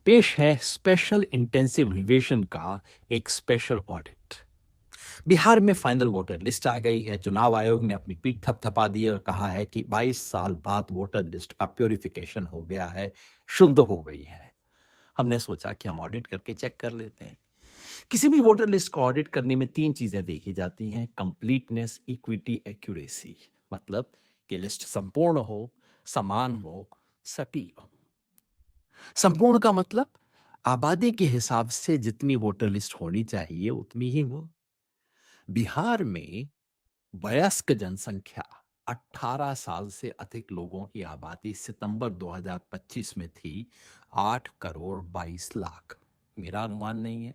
पेश है special intensive revision का एक स्पेशल ऑडिट। बिहार में फाइनल वोटर लिस्ट आ गई है। चुनाव आयोग ने अपनी पीठ थपथपा दी और कहा है कि 22 साल बाद वोटर लिस्ट का प्योरिफिकेशन हो गया है, शुद्ध हो गई है। हमने सोचा कि हम ऑडिट करके चेक कर लेते हैं। किसी भी वोटर लिस्ट को ऑडिट करने में 3 चीजें देखी जाती हैं: कंप्लीटनेस, इक्विटी, एक्यूरेसी। मतलब कि लिस्ट संपूर्ण हो, समान हो, सटीक हो। संपूर्ण का मतलब आबादी के हिसाब से जितनी वोटर लिस्ट होनी चाहिए उतनी ही हो। बिहार में वयस्क जनसंख्या 18 साल से अधिक लोगों की आबादी सितंबर 2025 में थी 8 करोड़ 22 लाख। मेरा अनुमान नहीं है,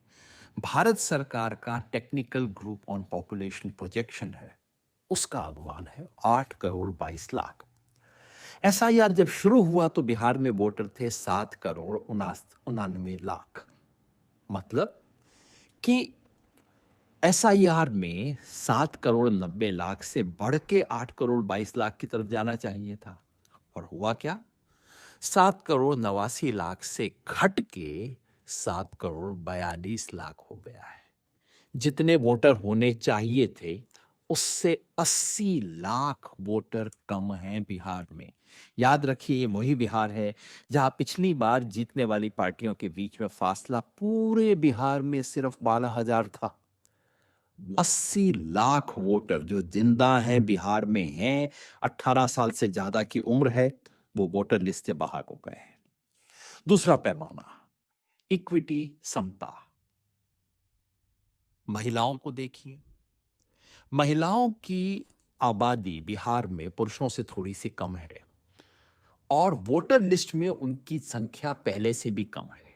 भारत सरकार का technical group on population projection है, उसका अनुमान है 8 करोड़ 22 लाख। एसआईआर जब शुरू हुआ तो बिहार में वोटर थे 7 करोड़ 99 लाख। मतलब कि एसआईआर में 7 करोड़ 90 लाख से बढ़ के 8 करोड़ 22 लाख की तरफ जाना चाहिए था। और हुआ क्या? 7 करोड़ 89 लाख से घट के 7 करोड़ 42 लाख हो गया है। जितने वोटर होने चाहिए थे उससे 80 लाख वोटर कम हैं बिहार में। याद रखिए, ये वही बिहार है जहां पिछली बार जीतने वाली पार्टियों के बीच में फासला पूरे बिहार में सिर्फ 12,000 था। 80 लाख वोटर जो जिंदा हैं बिहार में हैं, 18 साल से ज्यादा की उम्र है, वो वोटर लिस्ट से बाहर हो गए हैं। दूसरा पैमाना, इक्विटी, समता। महिलाओं को देखिए, महिलाओं की आबादी बिहार में पुरुषों से थोड़ी सी कम है और वोटर लिस्ट में उनकी संख्या पहले से भी कम है।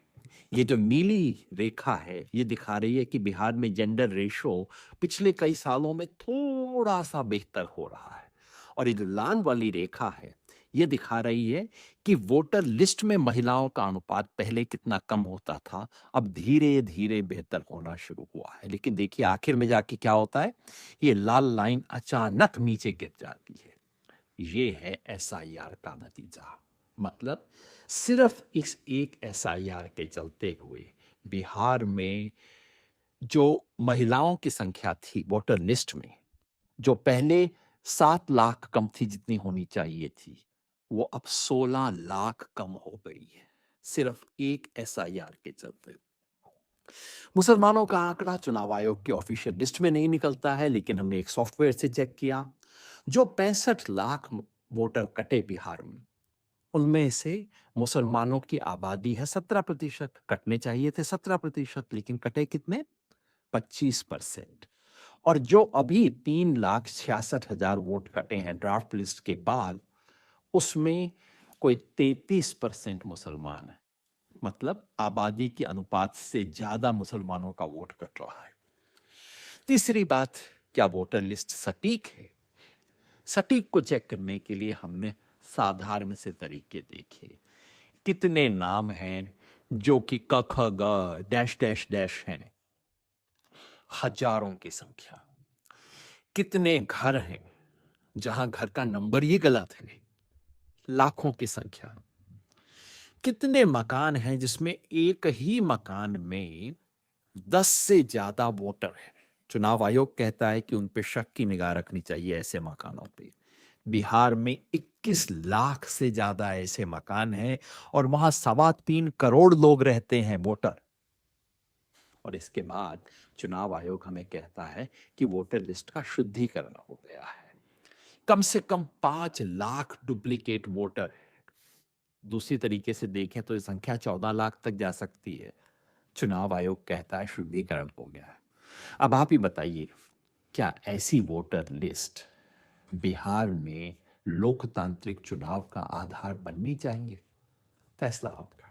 ये जो नीली रेखा है ये दिखा रही है कि बिहार में जेंडर रेशो पिछले कई सालों में थोड़ा सा बेहतर हो रहा है। और ये जो लाल वाली रेखा है ये दिखा रही है कि वोटर लिस्ट में महिलाओं का अनुपात पहले कितना कम होता था, अब धीरे धीरे बेहतर होना शुरू हुआ है। लेकिन देखिए आखिर में जाके क्या होता है, ये लाल लाइन अचानक नीचे गिर जाती है। ये है एसआईआर का नतीजा। मतलब सिर्फ इस एक एसआईआर के चलते हुए बिहार में जो महिलाओं की संख्या थी वोटर लिस्ट में, जो पहले 7 लाख कम थी जितनी होनी चाहिए थी, वो अब 16 लाख कम हो गई है, सिर्फ एक एसआईआर के चलते। मुसलमानों का आंकड़ा चुनाव आयोग की ऑफिशियल लिस्ट में नहीं निकलता है, लेकिन हमने एक सॉफ्टवेयर से चेक किया। जो 65 लाख वोटर कटे बिहार में, उनमें से मुसलमानों की आबादी है 17%। कटने चाहिए थे 17%, लेकिन कटे कितने? 25%। और जो अभी 3,66,000 वोट कटे हैं ड्राफ्ट लिस्ट के बाद, उसमें कोई 33% मुसलमान है। मतलब आबादी के अनुपात से ज्यादा मुसलमानों का वोट कट रहा है। तीसरी बात, क्या वोटर लिस्ट सटीक है? सटीक को चेक करने के लिए हमने साधारण से तरीके देखे। कितने नाम हैं जो कि क ख ग डैश डैश डैश हैं? हजारों की संख्या। कितने घर हैं जहां घर का नंबर ही गलत है? लाखों की संख्या। कितने मकान हैं जिसमें एक ही मकान में 10 से ज्यादा वोटर हैं? चुनाव आयोग कहता है कि उन पे शक की निगाह रखनी चाहिए ऐसे मकानों पे। बिहार में 21 लाख से ज्यादा ऐसे मकान हैं और वहां 3.25 करोड़ लोग रहते हैं वोटर। और इसके बाद चुनाव आयोग हमें कहता है कि वोटर लिस्ट का शुद्धिकरण हो गया है। कम से कम 5 लाख डुप्लीकेट वोटर है। दूसरी तरीके से देखें तो ये संख्या 14 लाख तक जा सकती है। चुनाव आयोग कहता है शुद्धिकरण हो गया है। अब आप ही बताइए, क्या ऐसी वोटर लिस्ट बिहार में लोकतांत्रिक चुनाव का आधार बननी चाहिए? फैसला आपका।